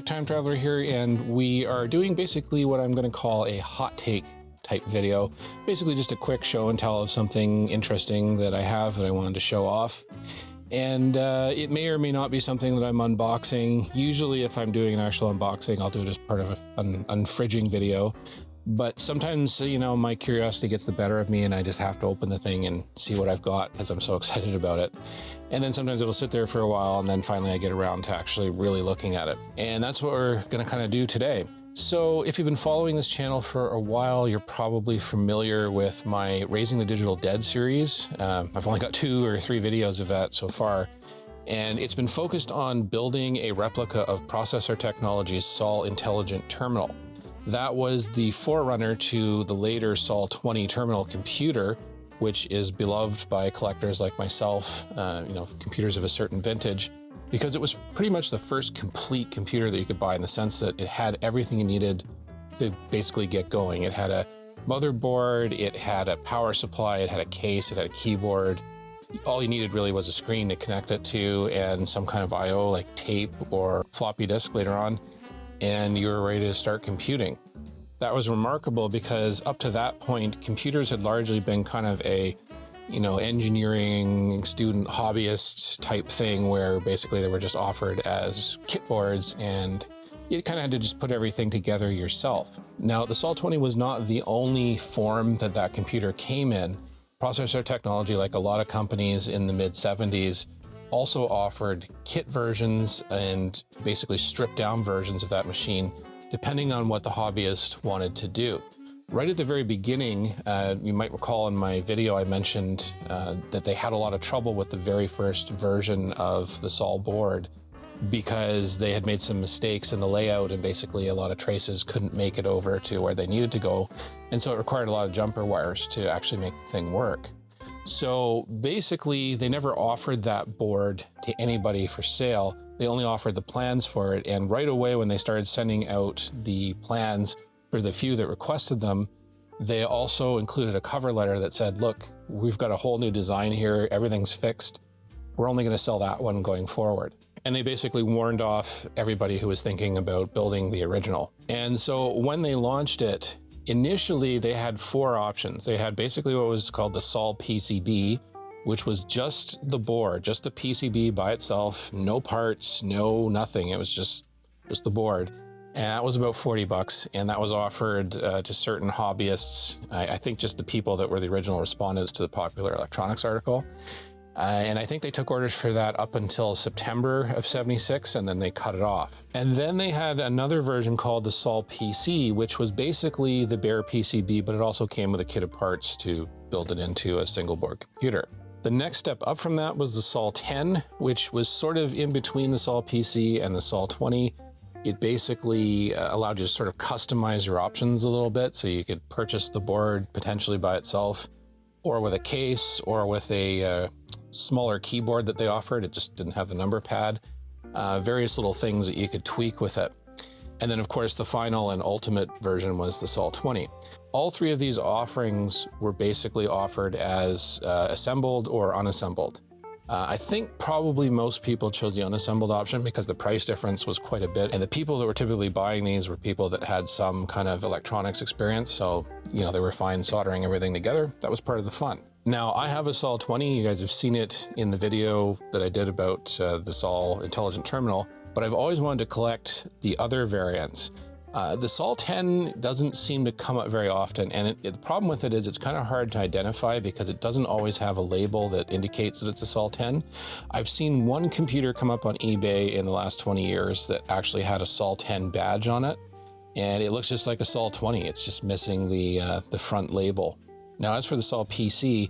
Time Traveler here, and we are doing basically what I'm going to call a hot take type video. Basically just a quick show and tell of something interesting that I have that I wanted to show off. And it may or may not be something that I'm unboxing. Usually if I'm doing an actual unboxing, I'll do it as part of an unfridging video. But sometimes, you know, my curiosity gets the better of me and I just have to open the thing and see what I've got because I'm so excited about it. And then sometimes it'll sit there for a while and then finally I get around to actually really looking at it. And that's what we're going to kind of do today. So if you've been following this channel for a while, you're probably familiar with my Raising the Digital Dead series. I've only got 2 or 3 videos of that so far. And it's been focused on building a replica of Processor Technology's Sol Intelligent Terminal. That was the forerunner to the later Sol 20 terminal computer, which is beloved by collectors like myself, you know, computers of a certain vintage, because it was pretty much the first complete computer that you could buy in the sense that it had everything you needed to basically get going. It had a motherboard, it had a power supply, it had a case, it had a keyboard. All you needed really was a screen to connect it to and some kind of I/O like tape or floppy disk later on, and you were ready to start computing. That was remarkable because up to that point, computers had largely been kind of a, you know, engineering student hobbyist type thing where basically they were just offered as kit boards and you kind of had to just put everything together yourself. Now, the Sol 20 was not the only form that that computer came in. Processor Technology, like a lot of companies in the mid-70s, also offered kit versions and basically stripped down versions of that machine, depending on what the hobbyist wanted to do. Right at the very beginning, you might recall in my video I mentioned that they had a lot of trouble with the very first version of the Sol board because they had made some mistakes in the layout and basically a lot of traces couldn't make it over to where they needed to go. And so it required a lot of jumper wires to actually make the thing work. So basically they never offered that board to anybody for sale. They only offered the plans for it. And right away when they started sending out the plans for the few that requested them, they also included a cover letter that said, look, we've got a whole new design here. Everything's fixed. We're only going to sell that one going forward. And they basically warned off everybody who was thinking about building the original. And so when they launched it, initially they had 4 options. They had basically what was called the Sol PCB, which was just the board, just the PCB by itself, no parts, no nothing. It was just the board. And that was about $40, and that was offered to certain hobbyists. I think just the people that were the original respondents to the Popular Electronics article. And I think they took orders for that up until September of '76, and then they cut it off. And then they had another version called the Sol PC, which was basically the bare PCB, but it also came with a kit of parts to build it into a single board computer. The next step up from that was the Sol 10, which was sort of in between the Sol PC and the Sol 20. It basically allowed you to sort of customize your options a little bit, so you could purchase the board potentially by itself, or with a case, or with a smaller keyboard that they offered. It just didn't have the number pad. Various little things that you could tweak with it. And then of course the final and ultimate version was the Sol 20. All 3 of these offerings were basically offered as assembled or unassembled. I think probably most people chose the unassembled option because the price difference was quite a bit. And the people that were typically buying these were people that had some kind of electronics experience. So, you know, they were fine soldering everything together. That was part of the fun. Now, I have a Sol 20. You guys have seen it in the video that I did about the Sol Intelligent Terminal, but I've always wanted to collect the other variants. The Sol 10 doesn't seem to come up very often, and the problem with it is it's kind of hard to identify because it doesn't always have a label that indicates that it's a Sol 10. I've seen one computer come up on eBay in the last 20 years that actually had a Sol 10 badge on it, and it looks just like a Sol 20. It's just missing the front label. Now, as for the Sol PC,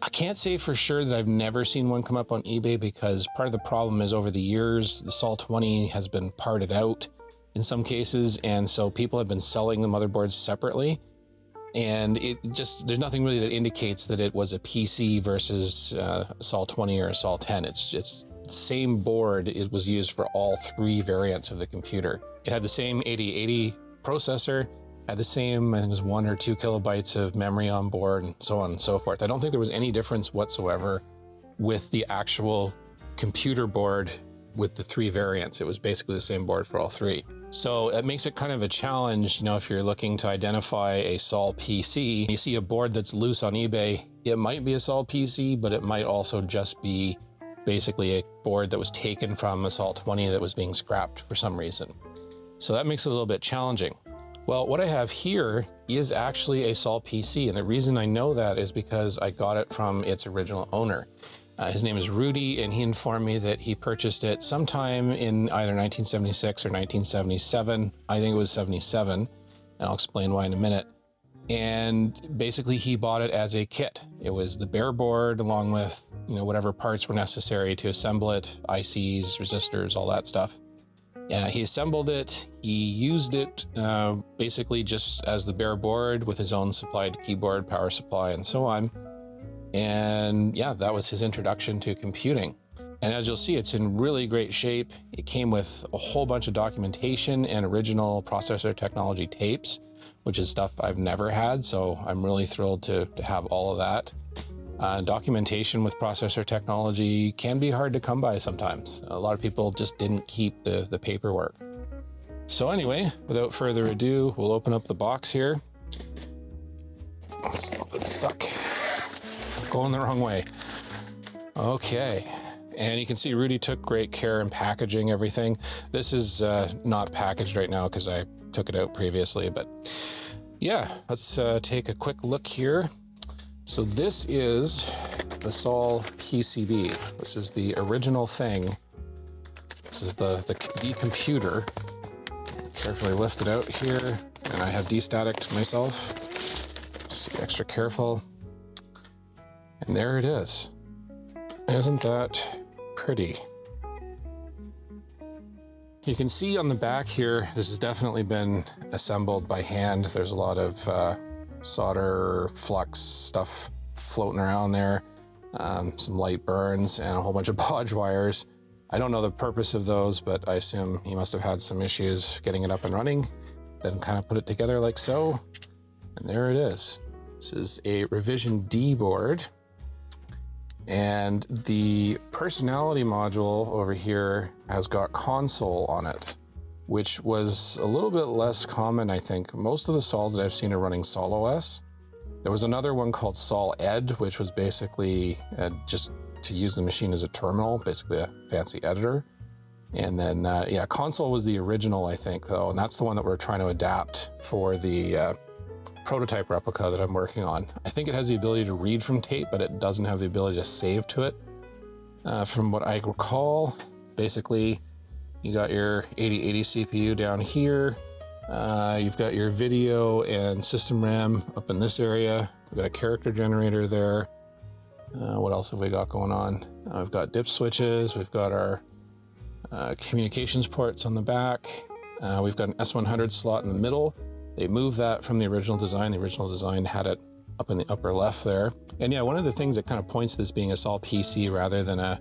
I can't say for sure that I've never seen one come up on eBay because part of the problem is over the years, the Sol 20 has been parted out in some cases, and so people have been selling the motherboards separately, and there's nothing really that indicates that it was a PC versus Sol 20 or a Sol 10. It's the same board. It was used for all 3 variants of the computer. It had the same 8080 processor, had the same, I think it was 1 or 2 kilobytes of memory on board, and so on and so forth. I don't think there was any difference whatsoever with the actual computer board with the 3 variants. It was basically the same board for all 3. So it makes it kind of a challenge, you know, if you're looking to identify a Sol PC, you see a board that's loose on eBay, it might be a Sol PC, but it might also just be basically a board that was taken from a Sol 20 that was being scrapped for some reason. So that makes it a little bit challenging. Well, what I have here is actually a Sol PC, and the reason I know that is because I got it from its original owner. His name is Rudy, and he informed me that he purchased it sometime in either 1976 or 1977. I think it was 77, and I'll explain why in a minute. And basically he bought it as a kit. It was the bare board along with, you know, whatever parts were necessary to assemble it, ICs, resistors, all that stuff. He assembled it, he used it basically just as the bare board with his own supplied keyboard, power supply, and so on. And yeah, that was his introduction to computing. And as you'll see, it's in really great shape. It came with a whole bunch of documentation and original processor technology tapes, which is stuff I've never had. So I'm really thrilled to have all of that. Documentation with processor technology can be hard to come by sometimes. A lot of people just didn't keep the paperwork. So anyway, without further ado, we'll open up the box here. It's stuck. It's going the wrong way. Okay. And you can see Rudy took great care in packaging everything. This is not packaged right now because I took it out previously, but yeah, let's take a quick look here. So this is the Sol PCB. This is the original thing. This is the computer. Carefully lift it out here, and I have destaticked myself. Just be extra careful. And there it is. Isn't that pretty? You can see on the back here, this has definitely been assembled by hand. There's a lot of solder, flux stuff floating around there, some light burns, and a whole bunch of bodge wires. I don't know the purpose of those, but I assume he must have had some issues getting it up and running, then kind of put it together like so, and there it is. This is a Revision D board, and the personality module over here has got console on it, which was a little bit less common, I think. Most of the Sols that I've seen are running Sol OS. There was another one called Sol Ed, which was basically just to use the machine as a terminal, basically a fancy editor. And then, yeah, console was the original, I think, though, and that's the one that we're trying to adapt for the prototype replica that I'm working on. I think it has the ability to read from tape, but it doesn't have the ability to save to it. From what I recall, basically, you got your 8080 CPU down here. You've got your video and system RAM up in this area. We've got a character generator there. What else have we got going on? We've got dip switches. We've got our communications ports on the back. We've got an S100 slot in the middle. They moved that from the original design. The original design had it up in the upper left there. And yeah, one of the things that kind of points to this being a Sol PC rather than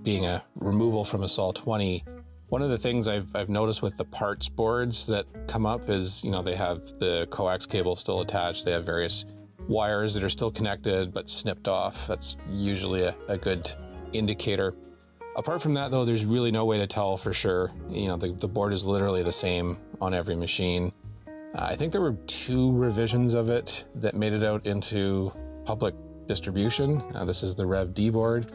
being a removal from a Sol 20, one of the things I've noticed with the parts boards that come up is, you know, they have the coax cable still attached. They have various wires that are still connected but snipped off. That's usually a good indicator. Apart from that, though, there's really no way to tell for sure. You know, the board is literally the same on every machine. I think there were 2 revisions of it that made it out into public distribution. This is the Rev D board,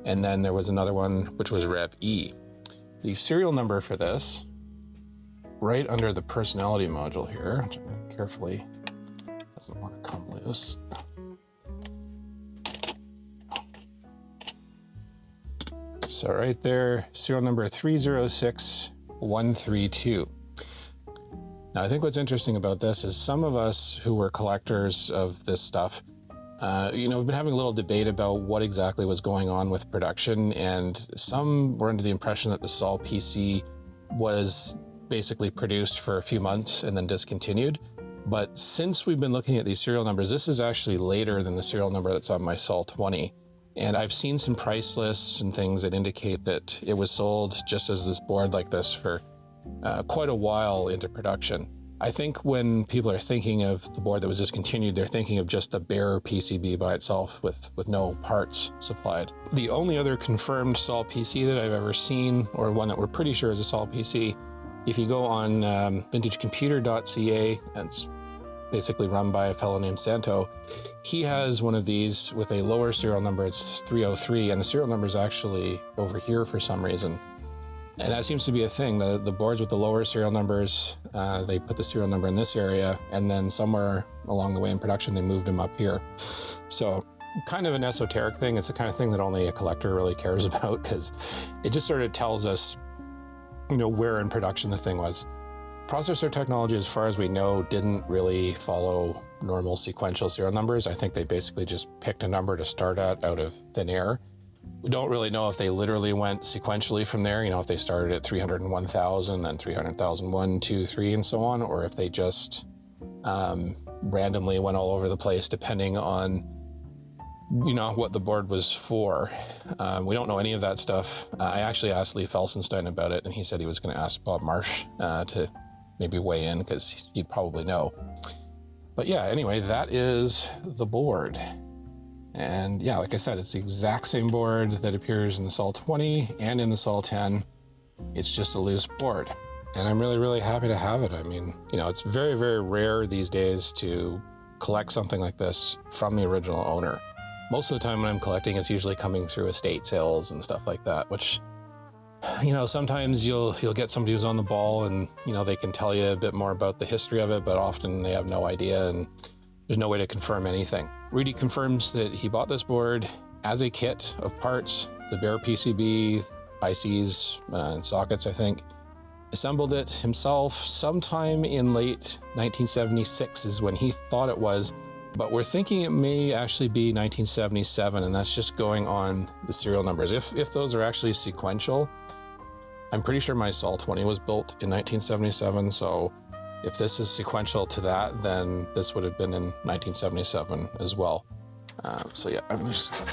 and then there was another one which was Rev E. The serial number for this, right under the personality module here, which I'm going to carefully, doesn't want to come loose. So right there, serial number 306132. Now, I think what's interesting about this is some of us who were collectors of this stuff, you know, we've been having a little debate about what exactly was going on with production, and some were under the impression that the Sol PC was basically produced for a few months and then discontinued. But since we've been looking at these serial numbers, this is actually later than the serial number that's on my Sol 20. And I've seen some price lists and things that indicate that it was sold just as this board like this for quite a while into production. I think when people are thinking of the board that was discontinued, they're thinking of just the bare PCB by itself with no parts supplied. The only other confirmed Sol PC that I've ever seen, or one that we're pretty sure is a Sol PC, if you go on vintagecomputer.ca, and it's basically run by a fellow named Santo, he has one of these with a lower serial number. It's 303, and the serial number is actually over here for some reason. And that seems to be a thing. The boards with the lower serial numbers, they put the serial number in this area, and then somewhere along the way in production, they moved them up here. So kind of an esoteric thing. It's the kind of thing that only a collector really cares about, because it just sort of tells us, you know, where in production the thing was. Processor technology, as far as we know, didn't really follow normal sequential serial numbers. I think they basically just picked a number to start at out of thin air. We don't really know if they literally went sequentially from there, you know, if they started at 301,000 and 300,000, 1, 2, 3, and so on, or if they just randomly went all over the place depending on, you know, what the board was for. We don't know any of that stuff. I actually asked Lee Felsenstein about it, and he said he was going to ask Bob Marsh to maybe weigh in, because he'd probably know. But yeah, anyway, that is the board. And yeah, like I said, it's the exact same board that appears in the Sol 20 and in the Sol 10. It's just a loose board. And I'm really, really happy to have it. I mean, you know, it's very, very rare these days to collect something like this from the original owner. Most of the time when I'm collecting, it's usually coming through estate sales and stuff like that, which, you know, sometimes you'll get somebody who's on the ball and, you know, they can tell you a bit more about the history of it, but often they have no idea and there's no way to confirm anything. Rudy confirms that he bought this board as a kit of parts, the bare PCB, ICs, and sockets, I think. Assembled it himself sometime in late 1976 is when he thought it was, but we're thinking it may actually be 1977, and that's just going on the serial numbers. If those are actually sequential, I'm pretty sure my Sol 20 was built in 1977, so if this is sequential to that, then this would have been in 1977 as well. So yeah, I'm just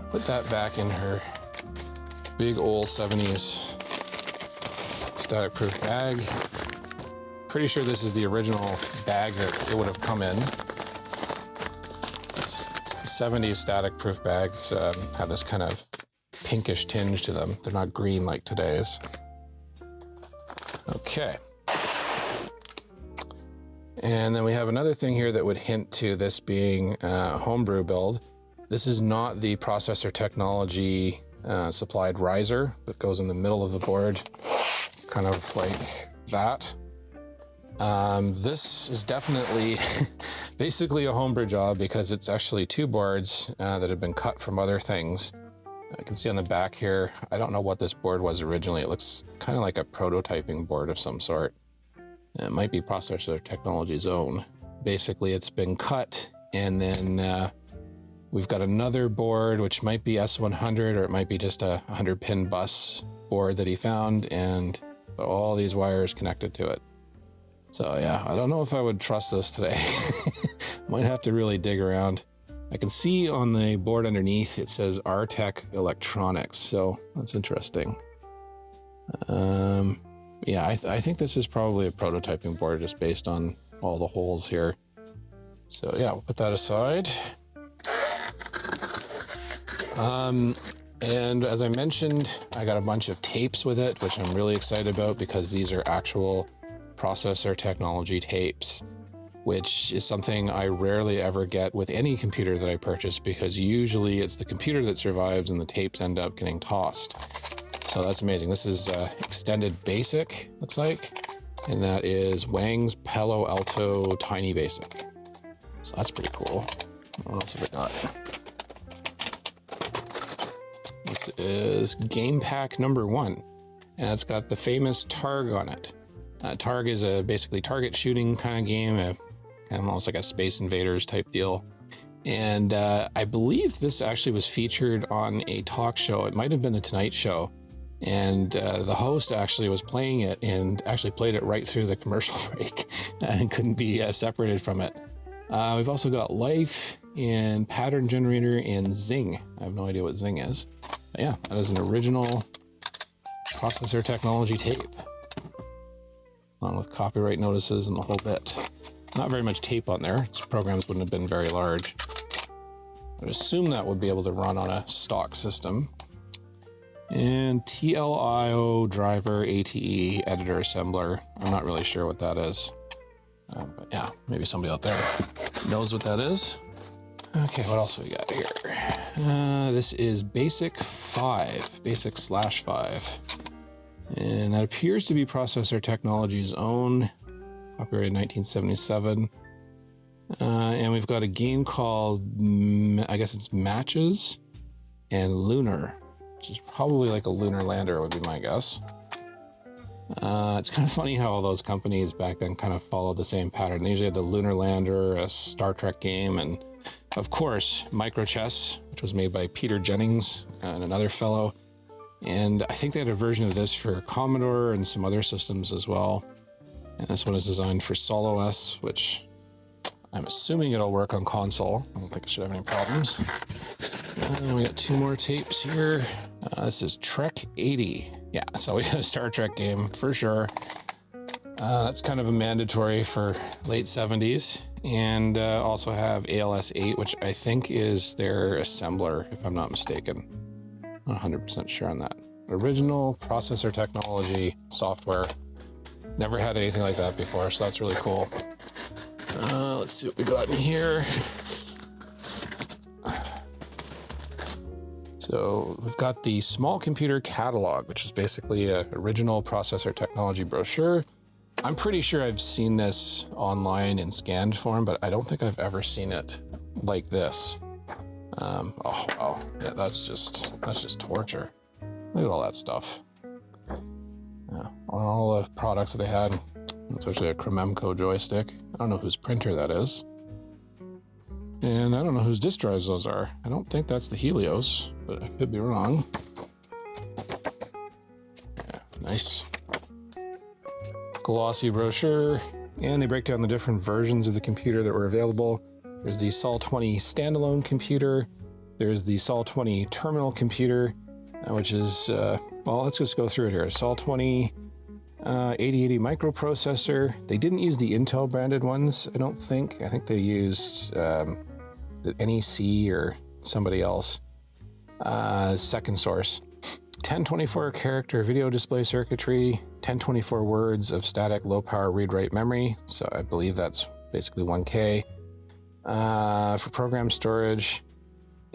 put that back in her big old 70s static proof bag. Pretty sure this is the original bag that it would have come in. 70s static proof bags have this kind of pinkish tinge to them. They're not green like today's. Okay. And then we have another thing here that would hint to this being a homebrew build. This is not the processor technology supplied riser that goes in the middle of the board, kind of like that. This is definitely basically a homebrew job, because it's actually two boards that have been cut from other things. I can see on the back here, I don't know what this board was originally. It looks kind of like a prototyping board of some sort. It might be Processor Technology's own. Basically, it's been cut, and then we've got another board, which might be S100, or it might be just a 100-pin bus board that he found, and all these wires connected to it. So yeah, I don't know if I would trust this today. Might have to really dig around. I can see on the board underneath, it says Artec Electronics, so that's interesting. Yeah, I think this is probably a prototyping board just based on all the holes here. So yeah, we'll put that aside. And as I mentioned, I got a bunch of tapes with it, which I'm really excited about, because these are actual processor technology tapes, which is something I rarely ever get with any computer that I purchase, because usually it's the computer that survives and the tapes end up getting tossed. So that's amazing. This is Extended Basic, looks like, and that is Wang's Palo Alto Tiny Basic. So that's pretty cool. What else have we got? This is Game Pack #1, and it's got the famous Targ on it. Targ is a basically target shooting kind of game, kind of almost like a Space Invaders type deal. And I believe this actually was featured on a talk show. It might have been The Tonight Show. And the host actually was playing it and actually played it right through the commercial break and couldn't be separated from it. We've also got Life and Pattern Generator and Zing. I have no idea what Zing is. But yeah, that is an original processor technology tape. along with copyright notices and the whole bit. Not very much tape on there. Its programs wouldn't have been very large. I'd assume that would be able to run on a stock system. And TLIO driver ATE editor assembler. I'm not really sure what that is. But yeah, maybe somebody out there knows what that is. Okay, what else have we got here? This is Basic 5, Basic/5. And that appears to be Processor Technology's own, copyright 1977. And we've got a game called, I guess it's Matches and Lunar, which is probably like a lunar lander would be my guess. It's kind of funny how all those companies back then kind of followed the same pattern. They usually had the lunar lander, a Star Trek game, and of course, Microchess, which was made by Peter Jennings and another fellow. And I think they had a version of this for Commodore and some other systems as well. And this one is designed for Sol OS, which I'm assuming it'll work on console. I don't think it should have any problems. We got 2 more tapes here. This is Trek 80. Yeah, so we got a Star Trek game for sure. That's kind of a mandatory for late 70s. And also have ALS 8, which I think is their assembler, if I'm not mistaken. I'm 100% sure on that. Original Processor Technology software. Never had anything like that before, so that's really cool. Let's see what we got in here. So we've got the Small Computer Catalog, which is basically an original Processor Technology brochure. I'm pretty sure I've seen this online in scanned form, but I don't think I've ever seen it like this. Oh wow, yeah, that's just torture. Look at all that stuff. Yeah, all the products that they had. It's actually a Krememco joystick. I don't know whose printer that is. And I don't know whose disk drives those are. I don't think that's the Helios, but I could be wrong. Yeah, nice. Glossy brochure, and they break down the different versions of the computer that were available. There's the Sol 20 standalone computer. There's the Sol 20 terminal computer, which is, well, let's just go through it here. Sol 20 8080 microprocessor. They didn't use the Intel branded ones, I don't think. I think they used the NEC or somebody else. Second source. 1024 character video display circuitry, 1024 words of static low power read-write memory. So I believe that's basically 1K. For program storage.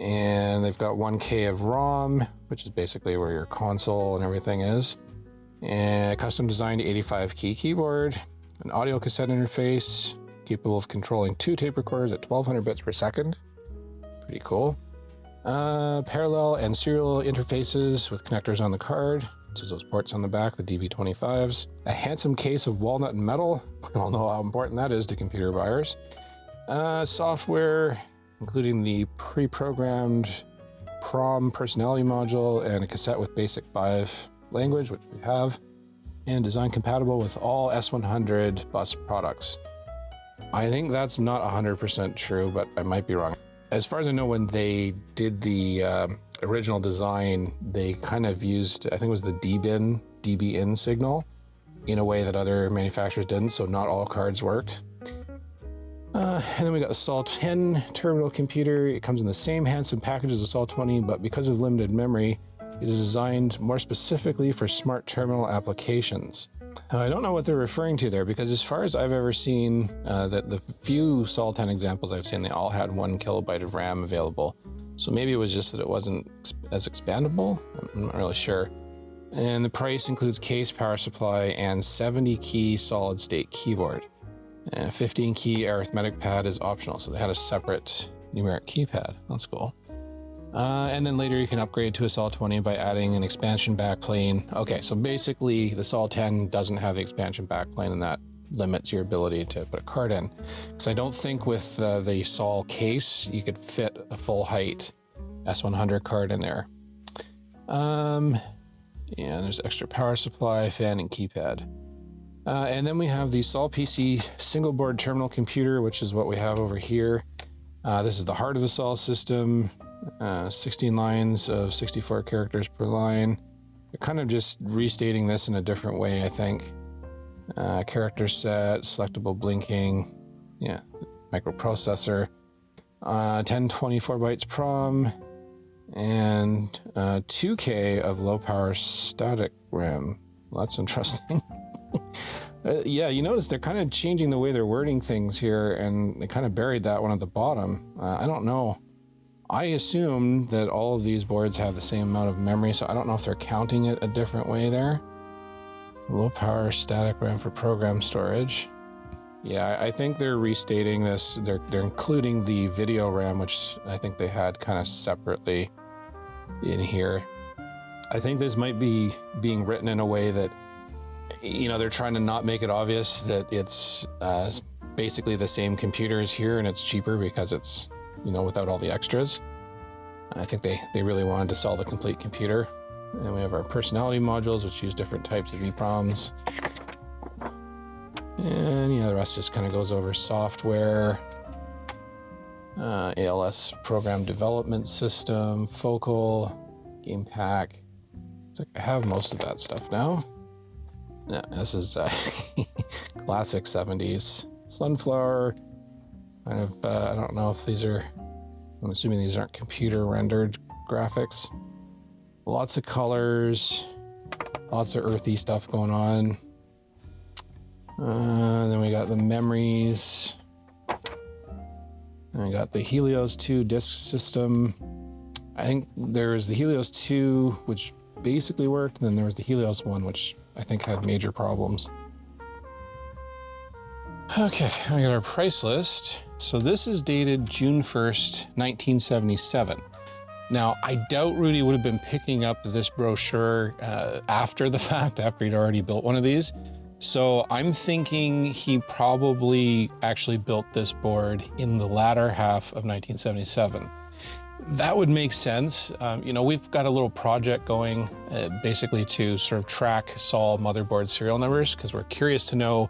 And they've got 1K of ROM, which is basically where your console and everything is. And a custom designed 85 key keyboard, an audio cassette interface, capable of controlling 2 tape recorders at 1200 bits per second. Pretty cool. Parallel and serial interfaces with connectors on the card, which is those ports on the back, the DB25s. A handsome case of walnut and metal. We all know how important that is to computer buyers. Software, including the pre-programmed PROM personality module and a cassette with Basic 5 language, which we have, and design compatible with all S100 bus products. I think that's not 100% true, but I might be wrong. As far as I know, when they did the original design, they kind of used, I think it was the DB-in signal in a way that other manufacturers didn't, so not all cards worked. And then we got the Sol 10 terminal computer. It comes in the same handsome package as the Sol 20, but because of limited memory, it is designed more specifically for smart terminal applications. Now, I don't know what they're referring to there, because as far as I've ever seen, that the few Sol 10 examples I've seen, they all had 1 kilobyte of RAM available. So maybe it was just that it wasn't as expandable. I'm not really sure. And the price includes case, power supply, and 70 key solid state keyboard. And 15 key arithmetic pad is optional. So they had a separate numeric keypad. That's cool. And then later you can upgrade to a Sol 20 by adding an expansion backplane. Okay, so basically the Sol 10 doesn't have the expansion backplane, and that limits your ability to put a card in. Because I don't think with the Sol case you could fit a full height S100 card in there. Yeah, there's extra power supply, fan, and keypad. And then we have the Sol PC single board terminal computer, which is what we have over here. This is the heart of the Sol system. 16 lines of 64 characters per line. They're kind of just restating this in a different way, I think. character set, selectable blinking, yeah, microprocessor, 1024 bytes PROM, and 2K of low power static RAM. Well, that's interesting. Yeah, you notice they're kind of changing the way they're wording things here, and they kind of buried that one at the bottom. I don't know. I assume that all of these boards have the same amount of memory, so I don't know if they're counting it a different way there. Low power static RAM for program storage. Yeah, I think they're restating this. They're including the video RAM, which I think they had kind of separately in here. I think this might be being written in a way that, you know, they're trying to not make it obvious that it's basically the same computer as here, and it's cheaper because it's, you know, without all the extras. I think they really wanted to sell the complete computer. And we have our personality modules, which use different types of EPROMs. And yeah, the rest just kind of goes over software, ALS program development system, focal, game pack. It's like I have most of that stuff now. Yeah, this is classic 70s sunflower. Kind of, I don't know if these are, I'm assuming these aren't computer rendered graphics. Lots of colors, lots of earthy stuff going on. Then we got the memories. And I got the Helios 2 disk system. I think there's the Helios 2, which basically worked, and then there was the Helios 1, which I think had major problems. Okay, we got our price list. So this is dated June 1st, 1977. Now, I doubt Rudy would have been picking up this brochure after the fact, after he'd already built one of these. So I'm thinking he probably actually built this board in the latter half of 1977. That would make sense. You know, we've got a little project going basically to sort of track Sol motherboard serial numbers, because we're curious to know,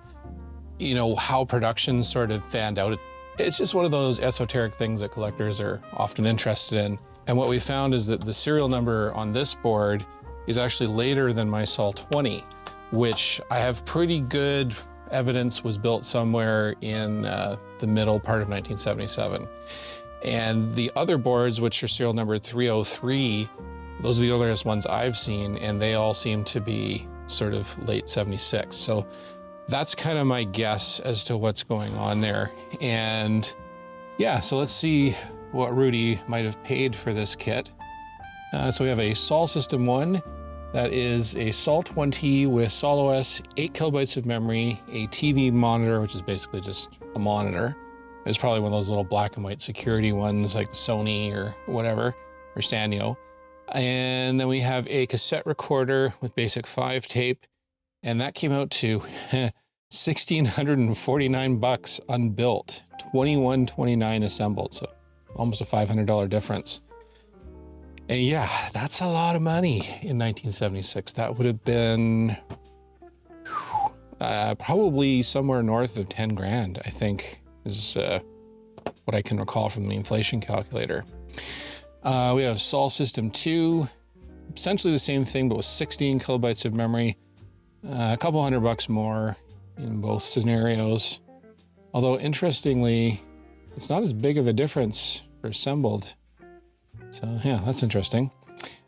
you know, how production sort of fanned out. It's just one of those esoteric things that collectors are often interested in. And what we found is that the serial number on this board is actually later than my Sol 20, which I have pretty good evidence was built somewhere in the middle part of 1977. And the other boards, which are serial number 303, those are the earliest ones I've seen, and they all seem to be sort of late 76. So that's kind of my guess as to what's going on there. And yeah, so let's see what Rudy might have paid for this kit. So we have a Sol System 1. That is a Sol 20 with Sol OS, 8 kilobytes of memory, a TV monitor, which is basically just a monitor. It's probably one of those little black and white security ones like Sony or whatever, or Sanyo. And then we have a cassette recorder with basic 5 tape, and that came out to $1,649 unbuilt, $2,129 assembled, so almost a $500 difference. And yeah, that's a lot of money in 1976. That would have been probably somewhere north of 10 grand, I think, is what I can recall from the inflation calculator. We have Sol System 2, essentially the same thing, but with 16 kilobytes of memory, a couple $100 more in both scenarios. Although interestingly, it's not as big of a difference for assembled. So yeah, that's interesting.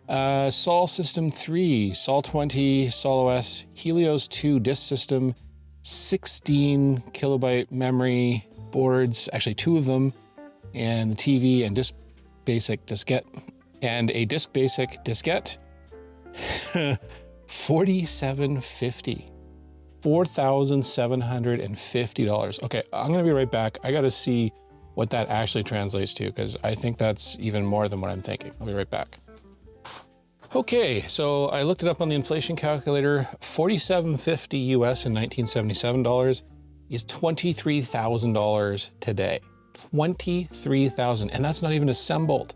Sol System 3, Sol 20, Sol OS, Helios 2 disk system, 16 kilobyte memory boards, actually 2 of them, and the TV and disk basic diskette, and a disk basic diskette, $4,750. $4,750. Okay, I'm gonna be right back. I gotta see what that actually translates to, because I think that's even more than what I'm thinking. I'll be right back. Okay, so I looked it up on the inflation calculator. $4,750 US in 1977 dollars is $23,000 today. $23,000, and that's not even assembled.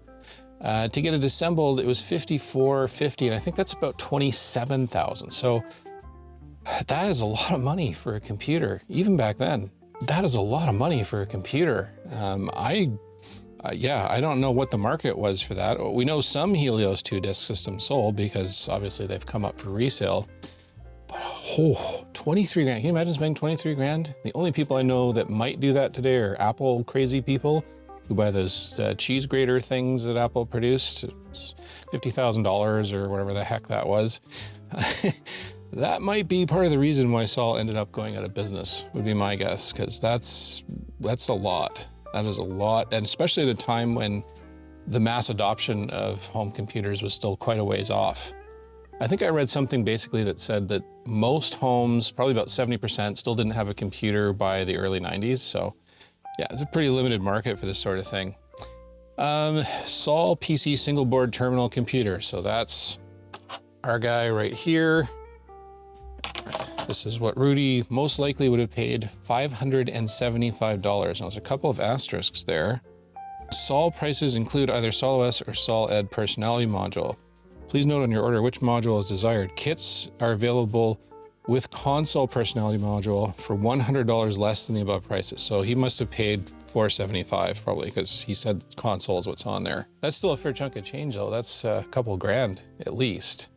To get it assembled, it was $54.50, and I think that's about $27,000. So that is a lot of money for a computer, even back then. That is a lot of money for a computer. Yeah, I don't know what the market was for that. We know some Helios 2 disk systems sold because obviously they've come up for resale. But oh, 23 grand. Can you imagine spending 23 grand? The only people I know that might do that today are Apple crazy people who buy those cheese grater things that Apple produced. It's $50,000 or whatever the heck that was. That might be part of the reason why Saul ended up going out of business, would be my guess, because that's a lot. That is a lot, and especially at a time when the mass adoption of home computers was still quite a ways off. I think I read something basically that said that most homes, probably about 70%, still didn't have a computer by the early 90s. So yeah, it's a pretty limited market for this sort of thing. Saul PC single board terminal computer. So that's our guy right here. This is what Rudy most likely would have paid, $575. Now there's a couple of asterisks there. Saul prices include either Saul OS or Saul Ed personality module. Please note on your order which module is desired. Kits are available with console personality module for $100 less than the above prices. So he must have paid $475 probably, because he said console is what's on there. That's still a fair chunk of change though. That's a couple grand at least,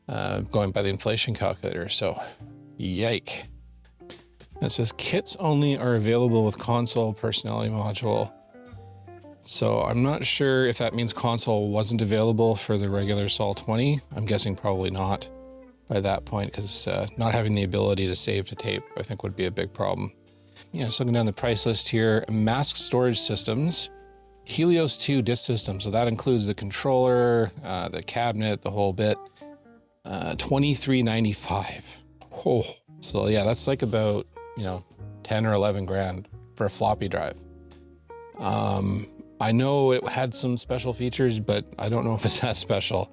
going by the inflation calculator. So yike. It says kits only are available with console personality module. So I'm not sure if that means console wasn't available for the regular Saul 20. I'm guessing probably not by that point, because not having the ability to save to tape, I think, would be a big problem. You know, just looking down the price list here, mask storage systems, Helios 2 disk system. So that includes the controller, the cabinet, the whole bit, $23.95. Oh, so yeah, that's like about, 10 or 11 grand for a floppy drive. I know it had some special features, but I don't know if it's that special.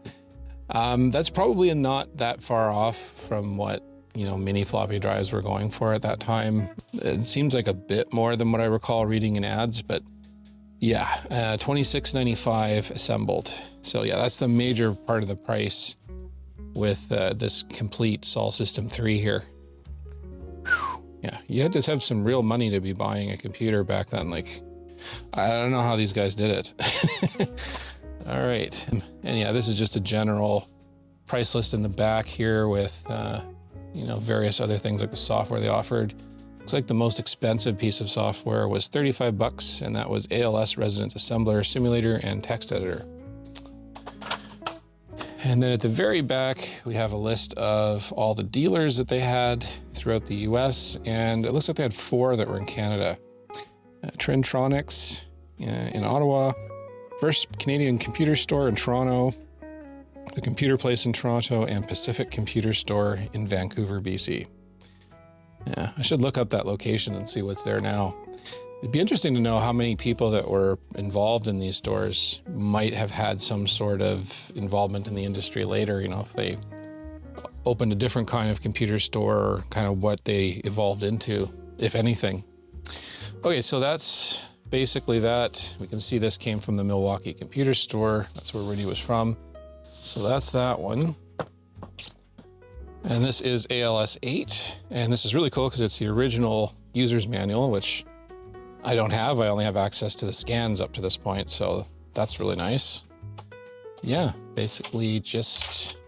That's probably not that far off from what, mini floppy drives were going for at that time. It seems like a bit more than what I recall reading in ads, but yeah, $26.95 assembled. So yeah, that's the major part of the price with this complete Saul System 3 here. Whew. Yeah, you had to have some real money to be buying a computer back then. Like, I don't know how these guys did it. All right. And yeah, this is just a general price list in the back here with, various other things like the software they offered. Looks like the most expensive piece of software was $35, and that was ALS Resident Assembler, Simulator, and Text Editor. And then at the very back, we have a list of all the dealers that they had throughout the US, and it looks like they had 4 that were in Canada. Trendtronics in Ottawa, First Canadian Computer Store in Toronto, the Computer Place in Toronto, and Pacific Computer Store in Vancouver, BC. Yeah, I should look up that location and see what's there now. It'd be interesting to know how many people that were involved in these stores might have had some sort of involvement in the industry later, if they opened a different kind of computer store, or kind of what they evolved into, if anything. Okay, so that's basically that. We can see this came from the Milwaukee Computer Store. That's where Rudy was from. So that's that one. And this is ALS 8. And this is really cool because it's the original user's manual, which I don't have. I only have access to the scans up to this point. So that's really nice. Yeah, basically just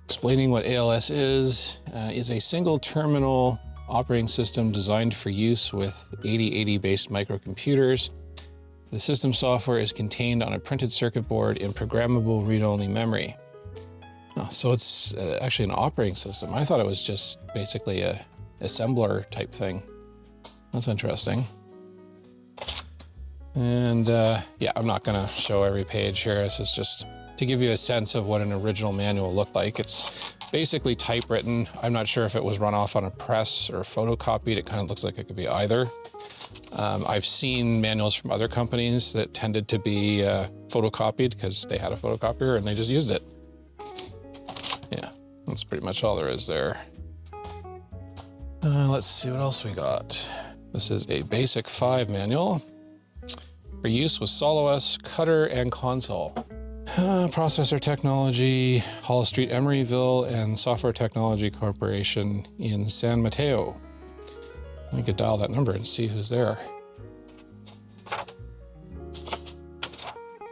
explaining what ALS is a single terminal operating system designed for use with 8080 based microcomputers. The system software is contained on a printed circuit board in programmable read-only memory. Oh, so it's actually an operating system. I thought it was just basically a assembler type thing. That's interesting. And yeah, I'm not gonna show every page here. This is just to give you a sense of what an original manual looked like. It's basically typewritten. I'm not sure if it was run off on a press or photocopied. It kind of looks like it could be either. I've seen manuals from other companies that tended to be photocopied because they had a photocopier and they just used it. Yeah, that's pretty much all there is there. Let's see what else we got. This is a basic 5 manual for use with Saul OS, Cutter, and console. Processor technology, Hall Street, Emeryville, and Software Technology Corporation in San Mateo. We could dial that number and see who's there.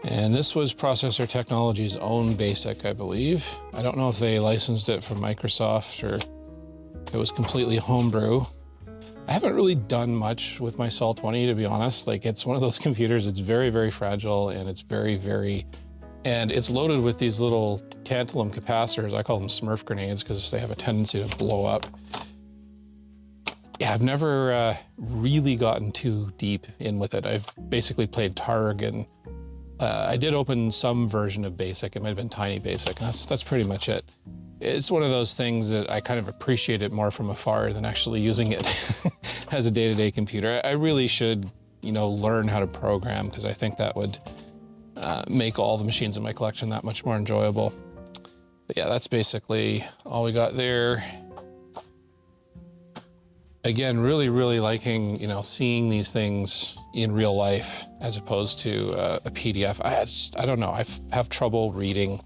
And this was Processor Technology's own basic, I believe. I don't know if they licensed it from Microsoft or It was completely homebrew. I haven't really done much with my Sol-20, to be honest. Like, it's one of those computers, it's very, very fragile, and it's and it's loaded with these little tantalum capacitors. I call them Smurf grenades because they have a tendency to blow up. Yeah, I've never really gotten too deep in with it. I've basically played Targ, and I did open some version of BASIC. It might have been Tiny BASIC. That's pretty much it. It's one of those things that I kind of appreciate it more from afar than actually using it as a day-to-day computer. I really should, you know, learn how to program, because I think that would make all the machines in my collection that much more enjoyable. But yeah, that's basically all we got there. Again, really, really liking, you know, seeing these things in real life as opposed to a PDF. I don't know, I have trouble reading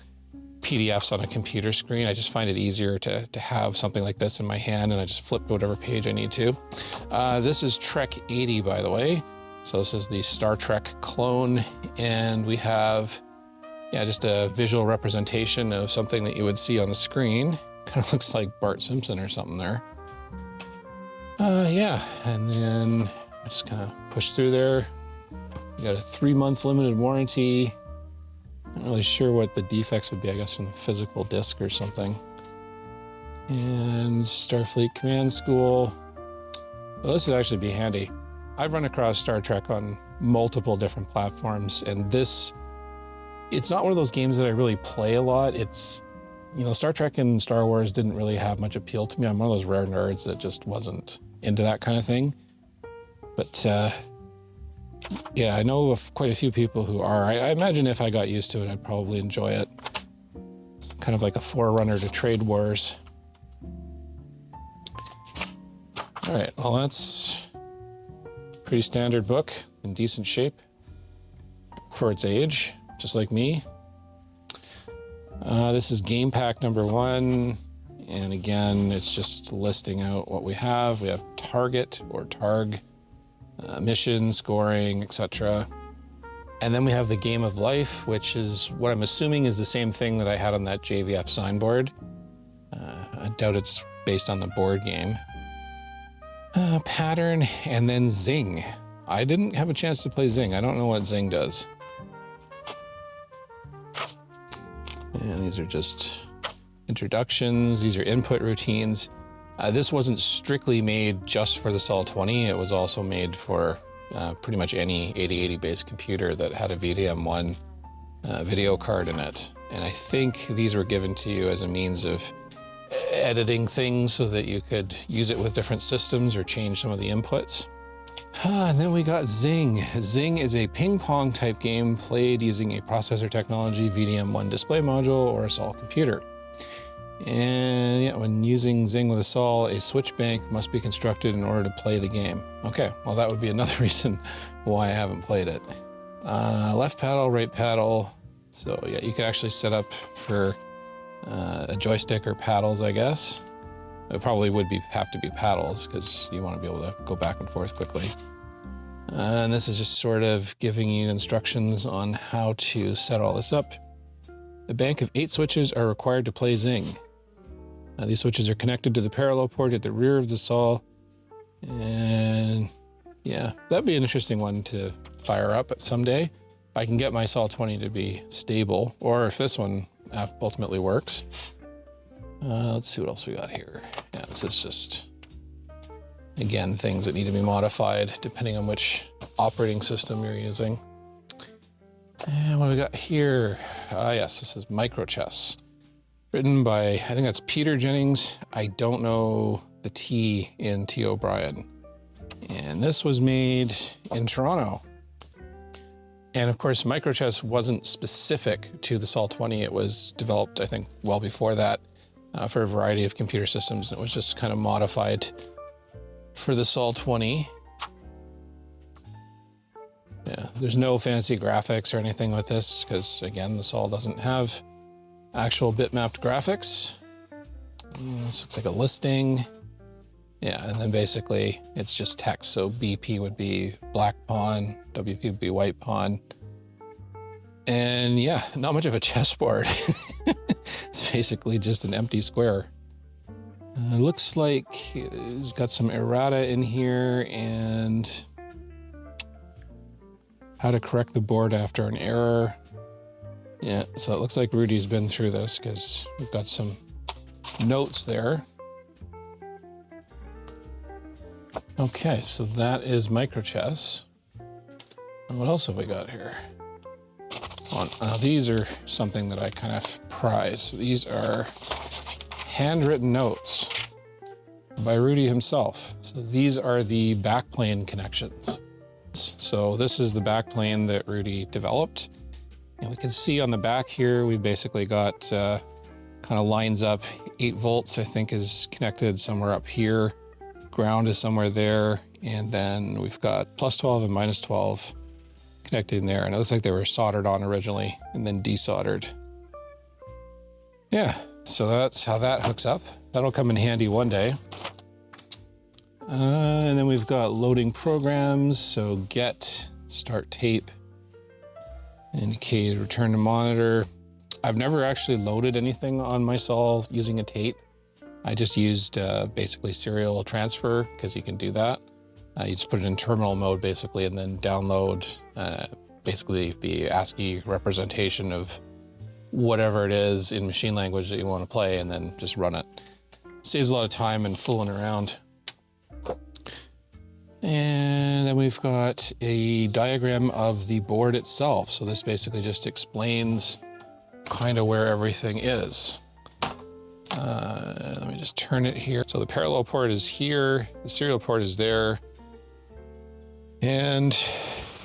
PDFs on a computer screen. I just find it easier to have something like this in my hand, and I just flip to whatever page I need to. This is Trek 80, by the way. So this is the Star Trek clone, and we have, yeah, just a visual representation of something that you would see on the screen. Kind of looks like Bart Simpson or something there. Yeah, and then just kind of push through there. We got a 3-month limited warranty. Not really sure what the defects would be, I guess from the physical disk or something. And Starfleet Command School. Well, this would actually be handy. I've run across Star Trek on multiple different platforms, and it's not one of those games that I really play a lot. It's, you know, Star Trek and Star Wars didn't really have much appeal to me. I'm one of those rare nerds that just wasn't into that kind of thing. But yeah, I know of quite a few people who are. I imagine if I got used to it, I'd probably enjoy it. It's kind of like a forerunner to Trade Wars. All right, well, that's a pretty standard book, in decent shape for its age, just like me. This is game pack number 1. And again, it's just listing out what we have. We have target or targ, mission, scoring, etc. And then we have the game of life, which is what I'm assuming is the same thing that I had on that JVF signboard. I doubt it's based on the board game. Pattern, and then Zing. I didn't have a chance to play Zing. I don't know what Zing does. And these are just introductions. These are input routines. This wasn't strictly made just for the Sol-20. It was also made for pretty much any 8080 based computer that had a VDM1 video card in it. And I think these were given to you as a means of editing things so that you could use it with different systems or change some of the inputs. And then we got Zing. Zing is a ping pong type game played using a processor technology, VDM1 display module, or a Sol computer. And yeah, when using Zing with a Sol, a switch bank must be constructed in order to play the game. Okay, well that would be another reason why I haven't played it. Left paddle, right paddle. So yeah, you could actually set up for a joystick or paddles, I guess. It probably would have to be paddles because you want to be able to go back and forth quickly. And this is just sort of giving you instructions on how to set all this up. A bank of 8 switches are required to play Zing. These switches are connected to the parallel port at the rear of the Sol. And yeah, that'd be an interesting one to fire up someday. If I can get my Sol-20 to be stable, or if this one ultimately works. Let's see what else we got here. Yeah, this is just, again, things that need to be modified depending on which operating system you're using. And what do we got here? Yes, this is Micro Chess. Written by, I think that's Peter Jennings. I don't know the T in T. O'Brien. And this was made in Toronto. And of course, Micro Chess wasn't specific to the Sol-20. It was developed, I think, well before that for a variety of computer systems. It was just kind of modified for the Sol-20. Yeah, there's no fancy graphics or anything with this because, again, the Sol doesn't have actual bitmapped graphics. This looks like a listing. Yeah, and then basically it's just text. So BP would be black pawn, WP would be white pawn. And yeah, not much of a chessboard. It's basically just an empty square. It looks like it's got some errata in here and how to correct the board after an error. Yeah, so it looks like Rudy's been through this because we've got some notes there. Okay, so that is microchess. And what else have we got here? Now these are something that I kind of prize. These are handwritten notes by Rudy himself. So these are the backplane connections. So this is the backplane that Rudy developed. And we can see on the back here, we've basically got kind of lines up. 8 volts, I think, is connected somewhere up here. Ground is somewhere there. And then we've got plus 12 and minus 12 connected in there. And it looks like they were soldered on originally and then desoldered. Yeah, so that's how that hooks up. That'll come in handy one day. And then we've got loading programs. So get, start tape, indicate, return to monitor. I've never actually loaded anything on my saw using a tape. I just used basically serial transfer because you can do that. You just put it in terminal mode basically and then download basically the ASCII representation of whatever it is in machine language that you want to play and then just run it. Saves a lot of time and fooling around. And then we've got a diagram of the board itself. So this basically just explains kind of where everything is. Let me just turn it here. So the parallel port is here, the serial port is there. And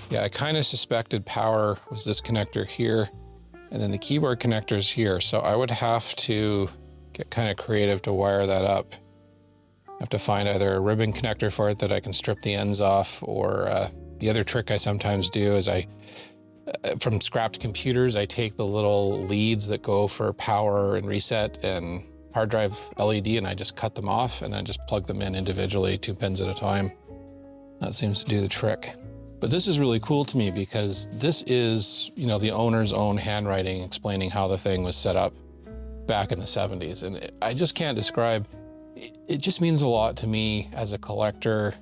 yeah, I kind of suspected power was this connector here. And then the keyboard connector is here. So I would have to get kind of creative to wire that up. I have to find either a ribbon connector for it that I can strip the ends off, or the other trick I sometimes do is from scrapped computers, I take the little leads that go for power and reset and hard drive LED and I just cut them off and then just plug them in individually, 2 pins at a time. That seems to do the trick. But this is really cool to me because this is, you know, the owner's own handwriting explaining how the thing was set up back in the 70s. And I just can't describe, it just means a lot to me as a collector,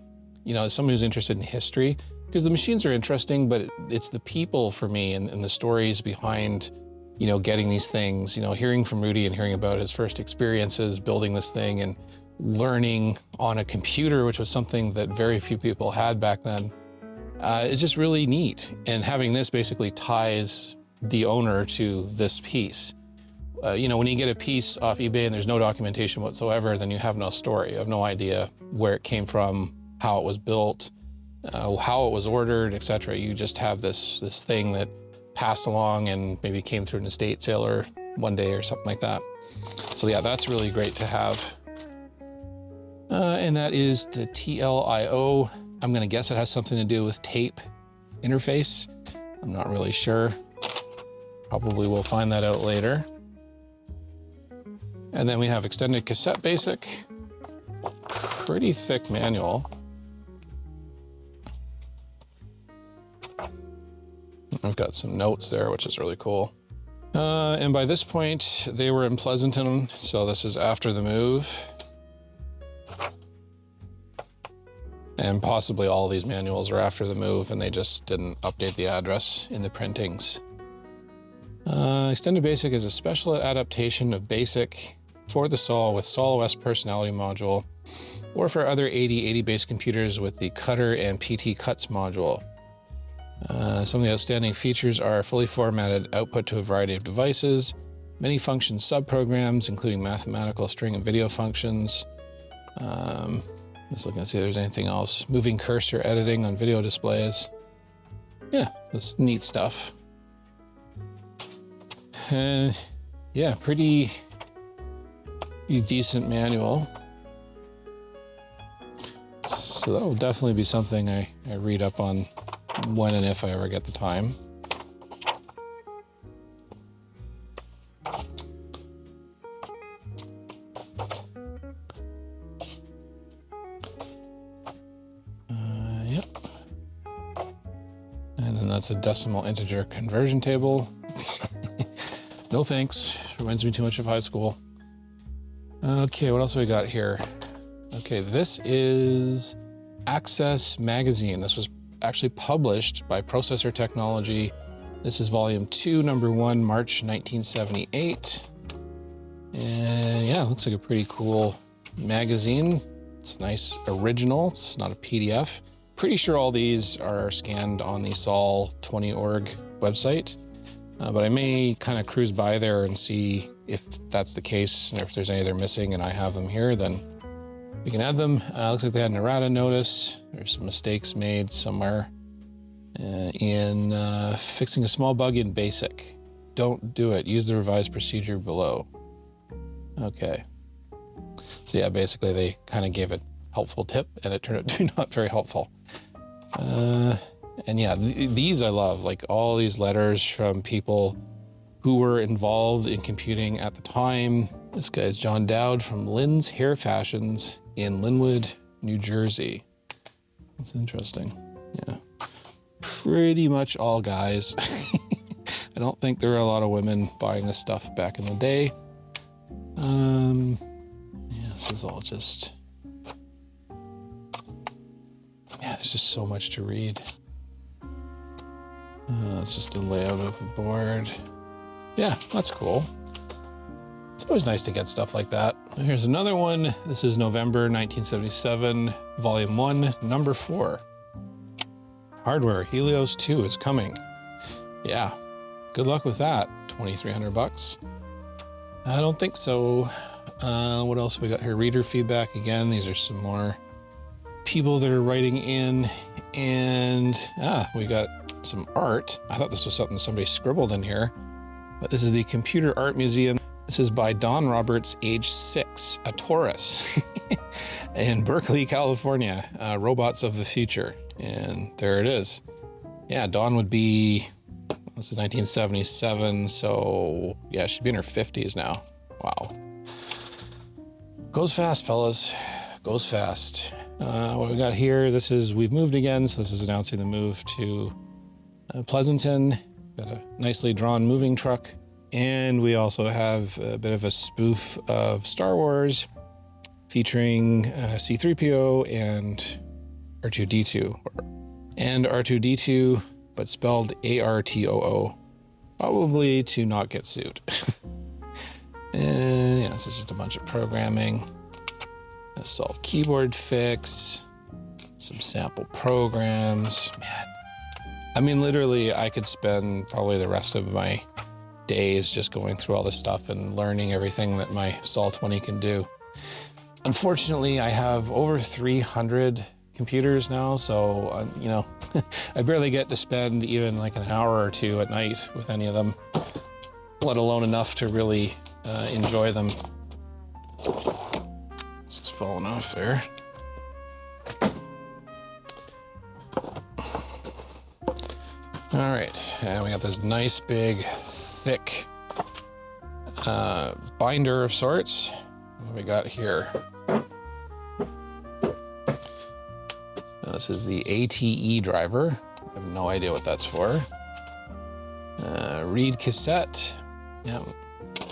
you know, as someone who's interested in history, because the machines are interesting, but it's the people for me and the stories behind, you know, getting these things, you know, hearing from Rudy and hearing about his first experiences building this thing and learning on a computer, which was something that very few people had back then. It's just really neat. And having this basically ties the owner to this piece. You know, when you get a piece off eBay and there's no documentation whatsoever, then you have no story. You have no idea where it came from, how it was built, how it was ordered, etc. You just have this thing that passed along and maybe came through an estate sale or one day or something like that. So yeah, that's really great to have. And that is the TLIO. I'm gonna guess it has something to do with tape interface. I'm not really sure. Probably we'll find that out later. And then we have extended cassette basic. Pretty thick manual. I've got some notes there, which is really cool. And by this point, they were in Pleasanton, so this is after the move. And possibly all these manuals are after the move and they just didn't update the address in the printings. Extended Basic is a special adaptation of Basic for the SAW with SAW OS personality module, or for other 8080 based computers with the Cutter and PT Cuts module. Some of the outstanding features are fully formatted output to a variety of devices, many function subprograms, including mathematical, string, and video functions. Just looking to see if there's anything else. Moving cursor editing on video displays. Yeah, that's neat stuff. And yeah, pretty decent manual. So that will definitely be something I read up on when and if I ever get the time. Yep. And then that's a decimal integer conversion table. No thanks, reminds me too much of high school. Okay, what else have we got here? Okay, this is Access Magazine. This was actually published by Processor Technology. This is volume 2, number 1, March 1978. And yeah, it looks like a pretty cool magazine. It's nice original, it's not a PDF. Pretty sure all these are scanned on the sol20.org website, but I may kind of cruise by there and see if that's the case, and if there's any they're missing and I have them here, then we can add them. Looks like they had an errata notice. There's some mistakes made somewhere in fixing a small bug in BASIC. Don't do it. Use the revised procedure below. Okay. So yeah, basically they kind of gave a helpful tip and it turned out to be not very helpful. And yeah, these I love, like all these letters from people who were involved in computing at the time. This guy is John Dowd from Lynn's Hair Fashions in Linwood, New Jersey. That's interesting. Yeah, pretty much all guys. I don't think there were a lot of women buying this stuff back in the day. Yeah, this is all just, yeah, there's just so much to read. It's just the layout of the board. Yeah, that's cool. It's always nice to get stuff like that. Here's another one. This is November 1977, volume 1, number 4. Hardware, Helios 2 is coming. Yeah, good luck with that. 2,300 bucks. I don't think so. What else have we got here? Reader feedback again. These are some more people that are writing in, and we got some art. I thought this was something somebody scribbled in here, but this is the Computer Art Museum. This is by Don Roberts, age 6, a Taurus, in Berkeley, California. Robots of the Future, and there it is. Yeah, Dawn would be, this is 1977, so yeah, she'd be in her 50s now. Wow. Goes fast, fellas. Goes fast. What we got here, this is, we've moved again, so this is announcing the move to Pleasanton. Got a nicely drawn moving truck. And we also have a bit of a spoof of Star Wars featuring C-3PO and R2-D2. And R2-D2, but spelled A-R-T-O-O, probably to not get sued. And yeah, this is just a bunch of programming. A solve keyboard fix, some sample programs. Man, I mean, literally, I could spend probably the rest of my days just going through all this stuff and learning everything that my Sol20 can do. Unfortunately, I have over 300 computers now, so you know, I barely get to spend even like an hour or two at night with any of them, let alone enough to really enjoy them. This is falling off there. All right, and we got this nice big thick binder of sorts. What do we got here? This is the ATE driver. I have no idea what that's for. Read cassette. Yeah,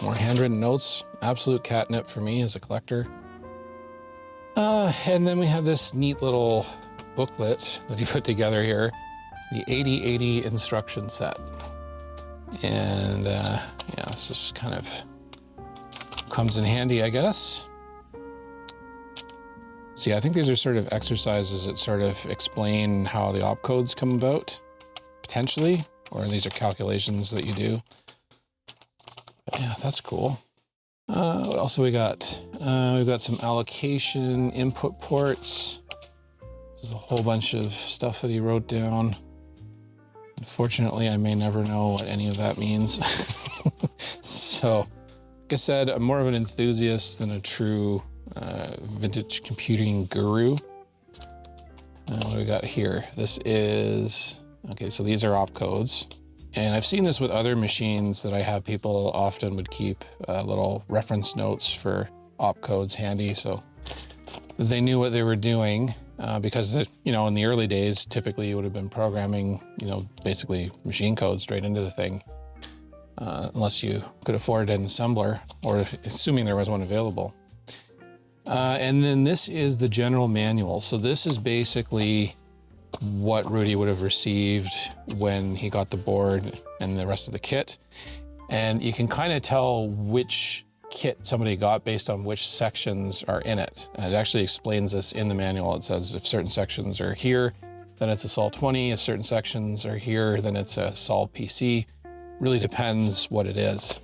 more handwritten notes. Absolute catnip for me as a collector. And then we have this neat little booklet that he put together here. The 8080 instruction set. And yeah, this just kind of comes in handy, I guess. So yeah, I think these are sort of exercises that sort of explain how the opcodes come about, potentially, or these are calculations that you do. But yeah, that's cool. What else have we got? We've got some allocation input ports. There's a whole bunch of stuff that he wrote down. Unfortunately, I may never know what any of that means. So, like I said, I'm more of an enthusiast than a true vintage computing guru. What do we got here? This is, okay, so these are opcodes. And I've seen this with other machines that I have people often would keep little reference notes for opcodes handy, so they knew what they were doing. Because, you know, in the early days, typically you would have been programming, you know, basically machine code straight into the thing, unless you could afford an assembler, or assuming there was one available. And then this is the general manual. So this is basically what Rudy would have received when he got the board and the rest of the kit. And you can kind of tell which kit somebody got based on which sections are in it. And it actually explains this in the manual. It says if certain sections are here, then it's a Sol 20. If certain sections are here, then it's a SWTPC. Really depends what it is.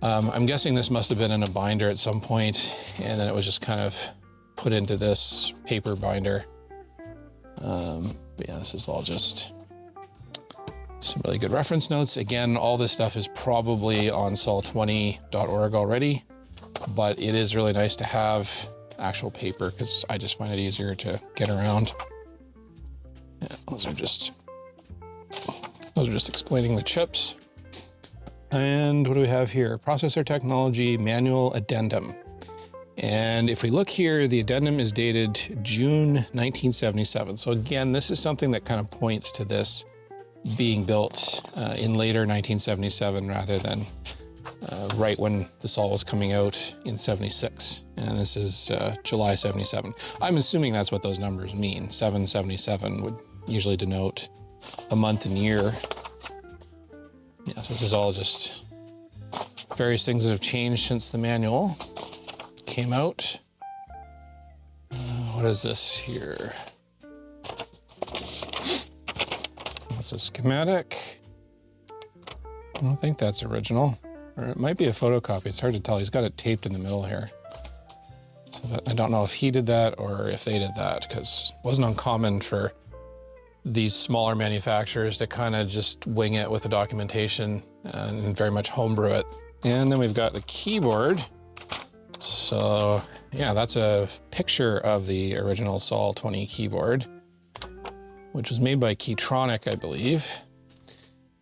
I'm guessing this must have been in a binder at some point, and then it was just kind of put into this paper binder. But yeah, this is all just some really good reference notes. Again, all this stuff is probably on sol20.org already, but it is really nice to have actual paper because I just find it easier to get around. Yeah, those are just explaining the chips. And what do we have here? Processor technology manual addendum. And if we look here, the addendum is dated June 1977. So again, this is something that kind of points to this being built in later 1977 rather than right when the Sol was coming out in 76. And this is July 77. I'm assuming that's what those numbers mean. 777 would usually denote a month and year. Yes, this is all just various things that have changed since the manual came out. What is this here? What's a schematic? I don't think that's original. Or it might be a photocopy. It's hard to tell. He's got it taped in the middle here. So that, I don't know if he did that or if they did that, because it wasn't uncommon for these smaller manufacturers to kind of just wing it with the documentation and very much homebrew it. And then we've got the keyboard. So yeah, that's a picture of the original Sol 20 keyboard, which was made by Keytronic, I believe.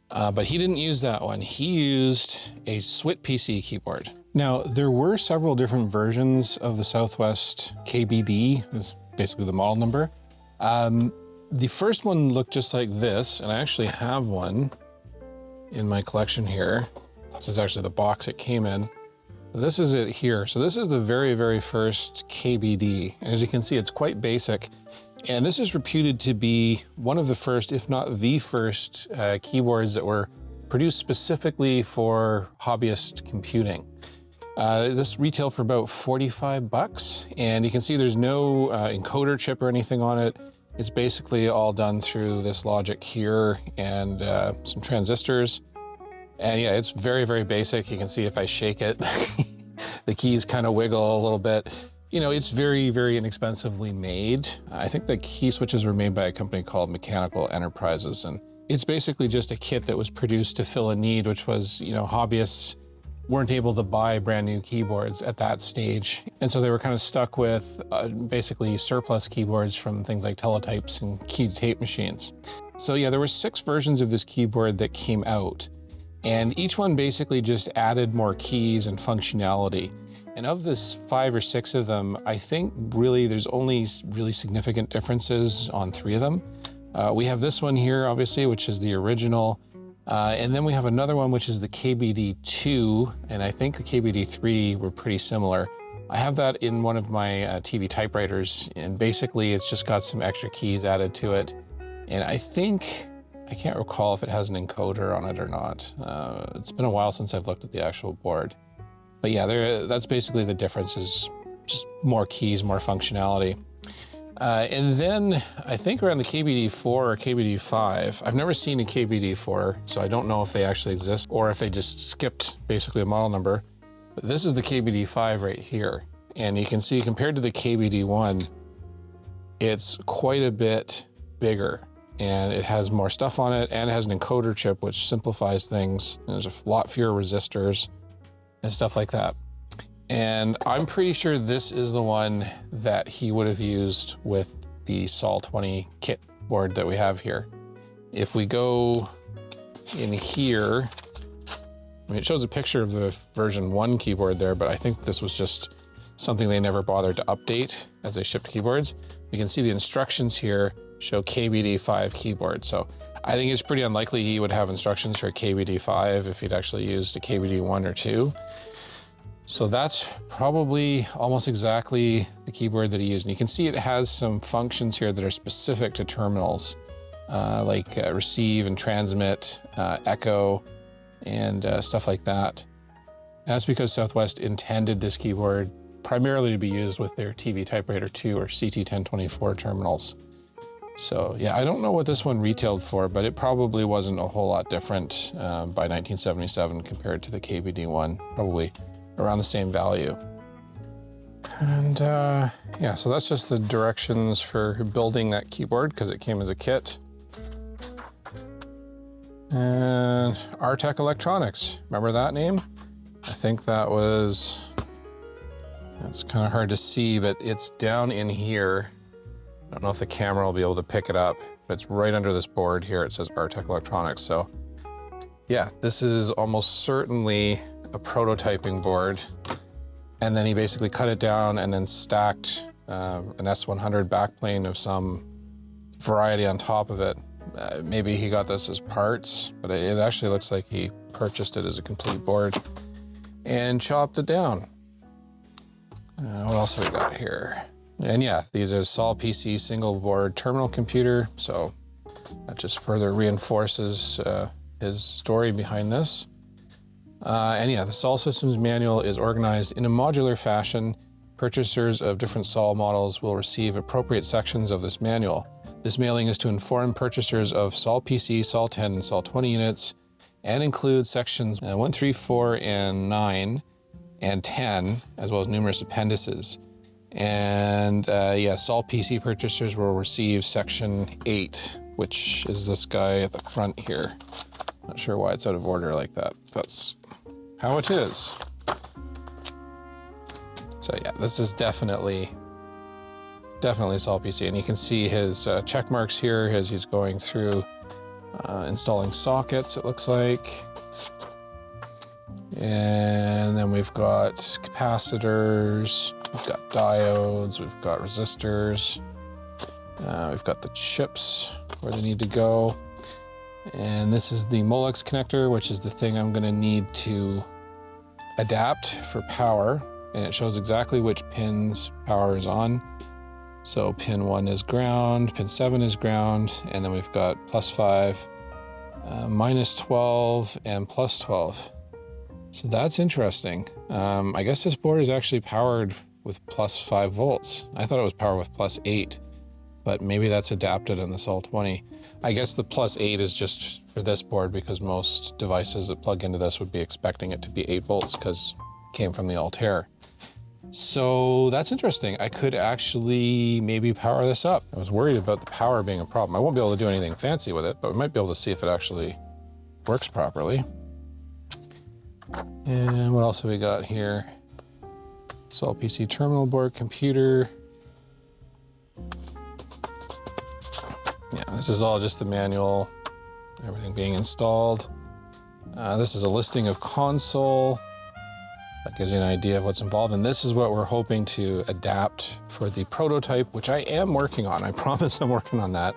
But he didn't use that one. He used a SWTPC keyboard. Now, there were several different versions of the Southwest KBD, is basically the model number. The first one looked just like this, and I actually have one in my collection here. This is actually the box it came in. This is it here. So this is the very, very first KBD. And as you can see, it's quite basic. And this is reputed to be one of the first, if not the first, keyboards that were produced specifically for hobbyist computing. This retailed for about 45 bucks. And you can see there's no encoder chip or anything on it. It's basically all done through this logic here and some transistors. And yeah, it's very, very basic. You can see if I shake it, the keys kind of wiggle a little bit. You know, it's very, very inexpensively made. I think the key switches were made by a company called Mechanical Enterprises. And it's basically just a kit that was produced to fill a need, which was, you know, hobbyists weren't able to buy brand new keyboards at that stage. And so they were kind of stuck with basically surplus keyboards from things like teletypes and keyed tape machines. So yeah, there were 6 versions of this keyboard that came out. And each one basically just added more keys and functionality. And of this 5 or 6 of them, I think really there's only really significant differences on 3 of them. We have this one here, obviously, which is the original. And then we have another one, which is the KBD2. And I think the KBD3 were pretty similar. I have that in one of my TV typewriters. And basically it's just got some extra keys added to it. And I think, I can't recall if it has an encoder on it or not. It's been a while since I've looked at the actual board. But yeah, that's basically the difference, is just more keys, more functionality. And then I think around the KBD4 or KBD5, I've never seen a KBD4, so I don't know if they actually exist or if they just skipped basically a model number. But this is the KBD5 right here. And you can see compared to the KBD1, it's quite a bit bigger. And it has more stuff on it, and it has an encoder chip, which simplifies things. And there's a lot fewer resistors and stuff like that. And I'm pretty sure this is the one that he would have used with the Sol 20 kit board that we have here. If we go in here, I mean, it shows a picture of the version 1 keyboard there, but I think this was just something they never bothered to update as they shipped keyboards. You can see the instructions here show KBD5 keyboard. So I think it's pretty unlikely he would have instructions for KBD5 if he'd actually used a KBD1 or 2. So that's probably almost exactly the keyboard that he used. And you can see it has some functions here that are specific to terminals, like receive and transmit, echo, and stuff like that. And that's because Southwest intended this keyboard primarily to be used with their TV typewriter 2 or CT1024 terminals. So yeah, I don't know what this one retailed for, but it probably wasn't a whole lot different by 1977 compared to the KBD one, probably around the same value. And yeah, so that's just the directions for building that keyboard because it came as a kit. And Artec Electronics, remember that name? I think that was, it's kind of hard to see, but it's down in here. I don't know if the camera will be able to pick it up, but it's right under this board here. It says Artec Electronics. So yeah, this is almost certainly a prototyping board. And then he basically cut it down and then stacked an S100 backplane of some variety on top of it. Maybe he got this as parts, but it actually looks like he purchased it as a complete board and chopped it down. What else have we got here? And yeah, these are SWTPC single board terminal computer. So that just further reinforces his story behind this. And yeah, the SOL Systems manual is organized in a modular fashion. Purchasers of different SOL models will receive appropriate sections of this manual. This mailing is to inform purchasers of SOL PC, SOL 10, and SOL 20 units, and includes sections 1, 3, 4, and 9, and 10, as well as numerous appendices. And yeah, SOL PC purchasers will receive section 8, which is this guy at the front here. Not sure why it's out of order like that. That's how it is. So yeah, this is definitely SOL PC, and you can see his check marks here as he's going through installing sockets, it looks like. And then we've got capacitors, we've got diodes, we've got resistors, we've got the chips where they need to go. And this is the Molex connector, which is the thing I'm gonna need to adapt for power. And it shows exactly which pins power is on. So pin 1 is ground, pin 7 is ground, and then we've got +5, -12, and +12. So that's interesting. I guess this board is actually powered with +5 volts. I thought it was powered with +8, but maybe that's adapted in the SOL 20. I guess the +8 is just for this board because most devices that plug into this would be expecting it to be 8 volts because it came from the Altair. So that's interesting. I could actually maybe power this up. I was worried about the power being a problem. I won't be able to do anything fancy with it, but we might be able to see if it actually works properly. And what else have we got here? SOL PC terminal board computer. Yeah, this is all just the manual, everything being installed. This is a listing of console. That gives you an idea of what's involved. And this is what we're hoping to adapt for the prototype, which I am working on. I promise I'm working on that.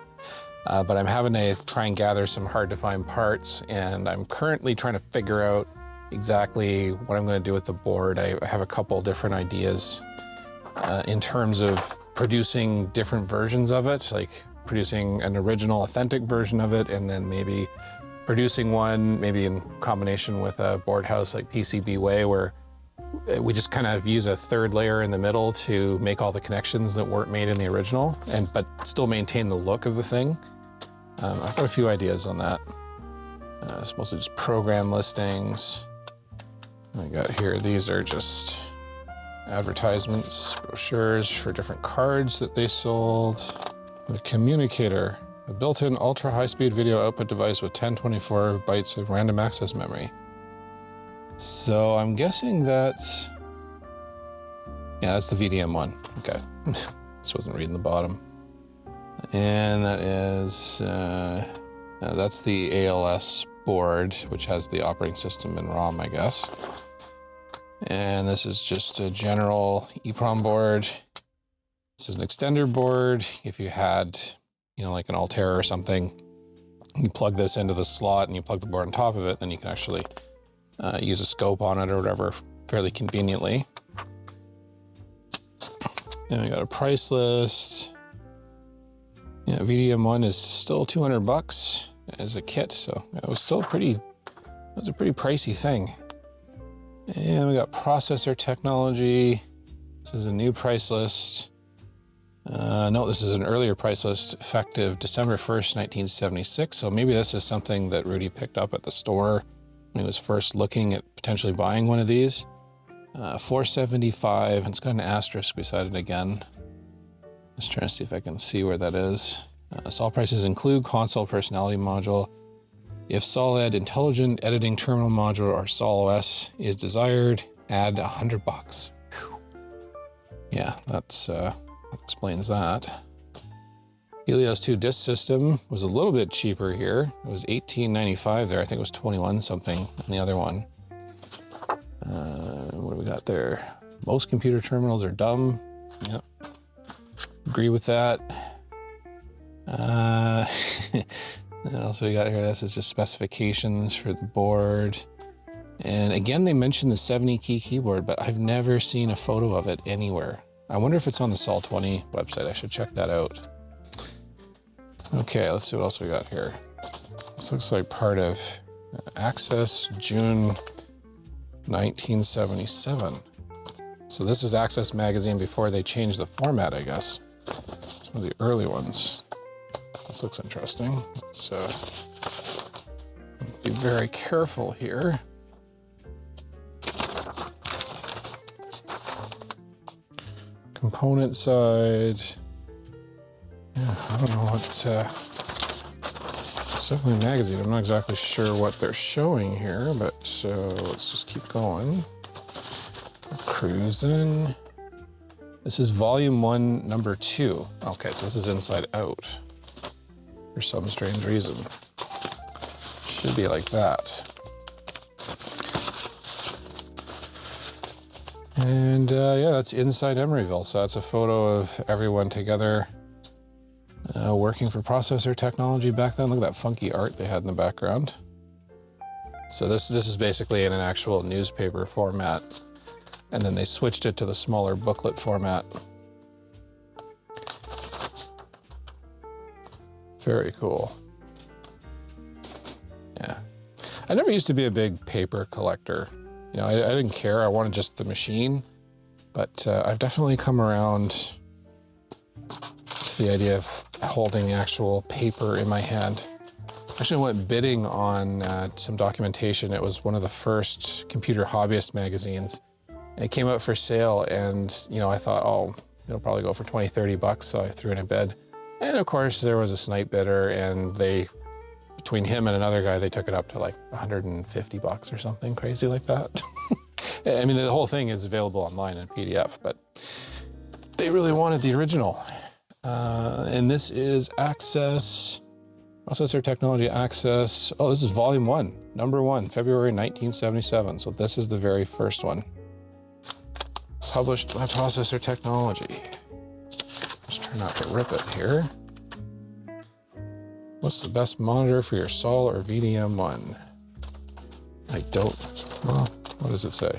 But I'm having to try and gather some hard to find parts. And I'm currently trying to figure out exactly what I'm going to do with the board. I have a couple different ideas in terms of producing different versions of it, like producing an original authentic version of it, and then maybe producing one maybe in combination with a board house like PCBWay, where we just kind of use a third layer in the middle to make all the connections that weren't made in the original, but still maintain the look of the thing. I've got a few ideas on that. It's mostly just program listings. I got here, these are just advertisements, brochures for different cards that they sold. The communicator, a built-in ultra high-speed video output device with 1024 bytes of random access memory. So I'm guessing that's, yeah, that's the VDM one. Okay, this wasn't reading the bottom. And that is, that's the ALS board, which has the operating system and ROM, I guess. And this is just a general EEPROM board. This is an extender board. If you had, like an Altair or something, you plug this into the slot and you plug the board on top of it, then you can actually use a scope on it or whatever, fairly conveniently. And we got a price list. Yeah, VDM1 is still 200 bucks as a kit, so it was still pretty, that was a pretty pricey thing. And we got processor technology. This is a new price list. No, this is an earlier price list, effective December 1st, 1976. So maybe this is something that Rudy picked up at the store when he was first looking at potentially buying one of these. $475, and it's got an asterisk beside it again. Just trying to see if I can see where that is. SOL prices include console personality module. If SOLED intelligent editing terminal module or SOL OS is desired, add 100 bucks. Yeah, that's explains that. Helios 2 disc system was a little bit cheaper here. It was $18.95 there. I think it was 21 something on the other one. What do we got there? Most computer terminals are dumb. Yep. Agree with that. What else we got here? This is just specifications for the board. And again, they mentioned the 70 key keyboard, but I've never seen a photo of it anywhere. I wonder if it's on the SWTPC website. I should check that out. Okay, let's see what else we got here. This looks like part of Access June 1977. So this is Access magazine before they changed the format, I guess. Some of the early ones. This looks interesting. Let's be very careful here. Component side. Yeah, I don't know what, it's definitely a magazine. I'm not exactly sure what they're showing here, but let's just keep going. Cruising. This is volume 1, number 2. Okay, so this is inside out for some strange reason. Should be like that. And yeah, that's inside Emeryville. So that's a photo of everyone together working for processor technology back then. Look at that funky art they had in the background. So this is basically in an actual newspaper format. And then they switched it to the smaller booklet format. Very cool. Yeah. I never used to be a big paper collector. You know, I didn't care. I wanted just the machine. But I've definitely come around to the idea of holding the actual paper in my hand. Actually, I went bidding on some documentation. It was one of the first computer hobbyist magazines. It came out for sale, and you know, I thought, oh, it'll probably go for 20, 30 bucks, so I threw it in a bid. And of course, there was a snipe bidder, and they, between him and another guy, they took it up to like 150 bucks or something crazy like that. I mean, the whole thing is available online in PDF, but they really wanted the original. And this is Access, Processor Technology Access. Oh, this is volume 1, number 1, February 1977. So this is the very first one. Published by Processor Technology. Just try not to rip it here. What's the best monitor for your SOL or VDM1? I don't, well, what does it say?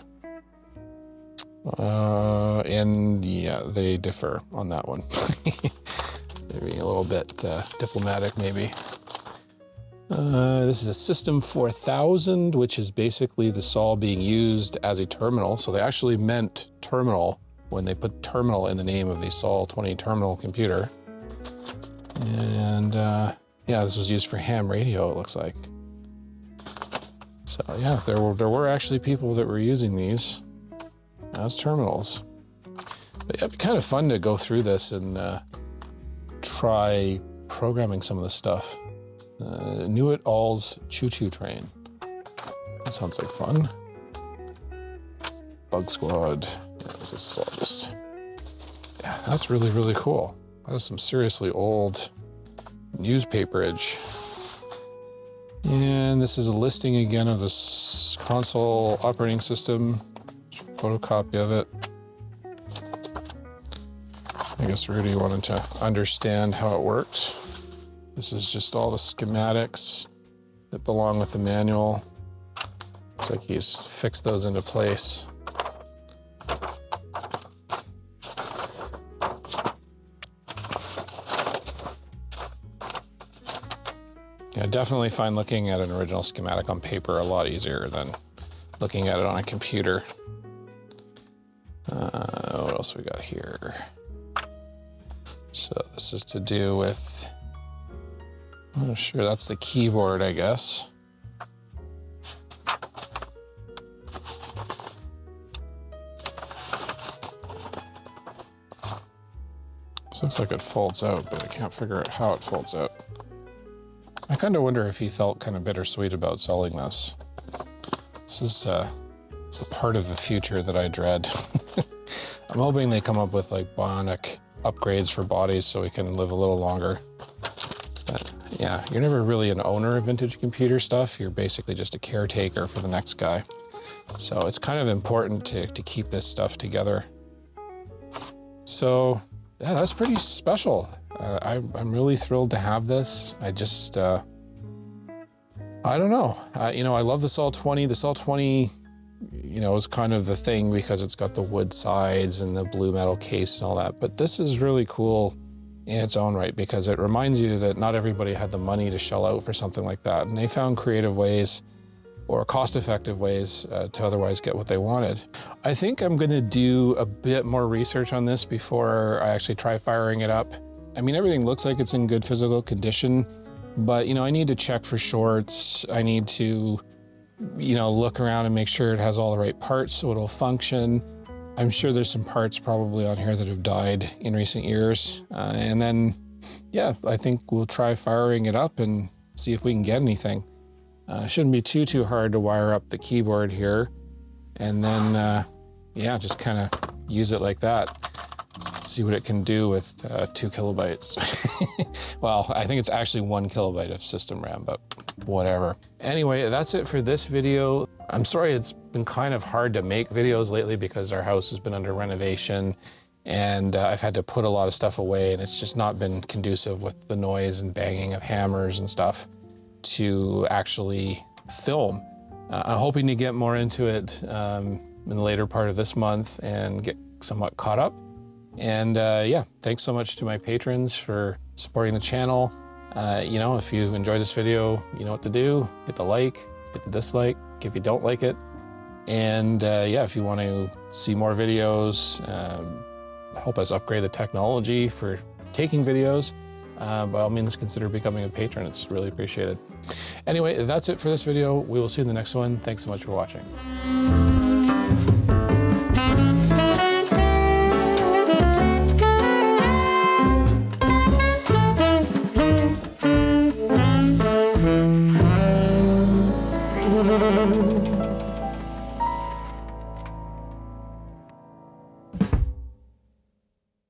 And yeah, they differ on that one. They're being a little bit diplomatic, maybe. This is a System 4000, which is basically the SOL being used as a terminal. So they actually meant terminal when they put terminal in the name of the SOL 20 terminal computer. And yeah, this was used for ham radio, it looks like. So yeah, there were actually people that were using these as terminals. But yeah, it'd be kind of fun to go through this and try programming some of the stuff. Knew It All's Choo-Choo Train. That sounds like fun. Bug Squad. Yeah, this is all just, yeah, that's really, really cool. That is some seriously old newspaperage. And this is a listing again of this console operating system. Photocopy of it. I guess Rudy wanted to understand how it works. This is just all the schematics that belong with the manual. Looks like he's fixed those into place. definitely find looking at an original schematic on paper a lot easier than looking at it on a computer. What else we got here? So this is to do with, I'm not sure, that's the keyboard, I guess. This looks like it folds out, but I can't figure out how it folds out. I kind of wonder if he felt kind of bittersweet about selling this. This is the part of the future that I dread. I'm hoping they come up with like bionic upgrades for bodies so we can live a little longer. But yeah, you're never really an owner of vintage computer stuff. You're basically just a caretaker for the next guy. So it's kind of important to keep this stuff together. So yeah, that's pretty special. I'm really thrilled to have this. I just, I don't know. You know, I love the Sol 20. The Sol 20, you know, is kind of the thing because it's got the wood sides and the blue metal case and all that. But this is really cool in its own right because it reminds you that not everybody had the money to shell out for something like that. And they found creative ways or cost-effective ways to otherwise get what they wanted. I think I'm gonna do a bit more research on this before I actually try firing it up. I mean, everything looks like it's in good physical condition, but you know, I need to check for shorts. I need to, you know, look around and make sure it has all the right parts so it'll function. I'm sure there's some parts probably on here that have died in recent years. And then, yeah, I think we'll try firing it up and see if we can get anything. Shouldn't be too hard to wire up the keyboard here. And then, yeah, just kind of use it like that. Let's see what it can do with 2 kilobytes. Well, I think it's actually 1 kilobyte of system RAM, but whatever. Anyway, that's it for this video. I'm sorry it's been kind of hard to make videos lately because our house has been under renovation and I've had to put a lot of stuff away and it's just not been conducive with the noise and banging of hammers and stuff to actually film. I'm hoping to get more into it in the later part of this month and get somewhat caught up. And yeah, thanks so much to my patrons for supporting the channel. You know, if you've enjoyed this video, you know what to do. Hit the like, hit the dislike if you don't like it. And yeah, if you want to see more videos, help us upgrade the technology for taking videos, by all means consider becoming a patron. It's really appreciated. Anyway, that's it for this video. We will see you in the next one. Thanks so much for watching.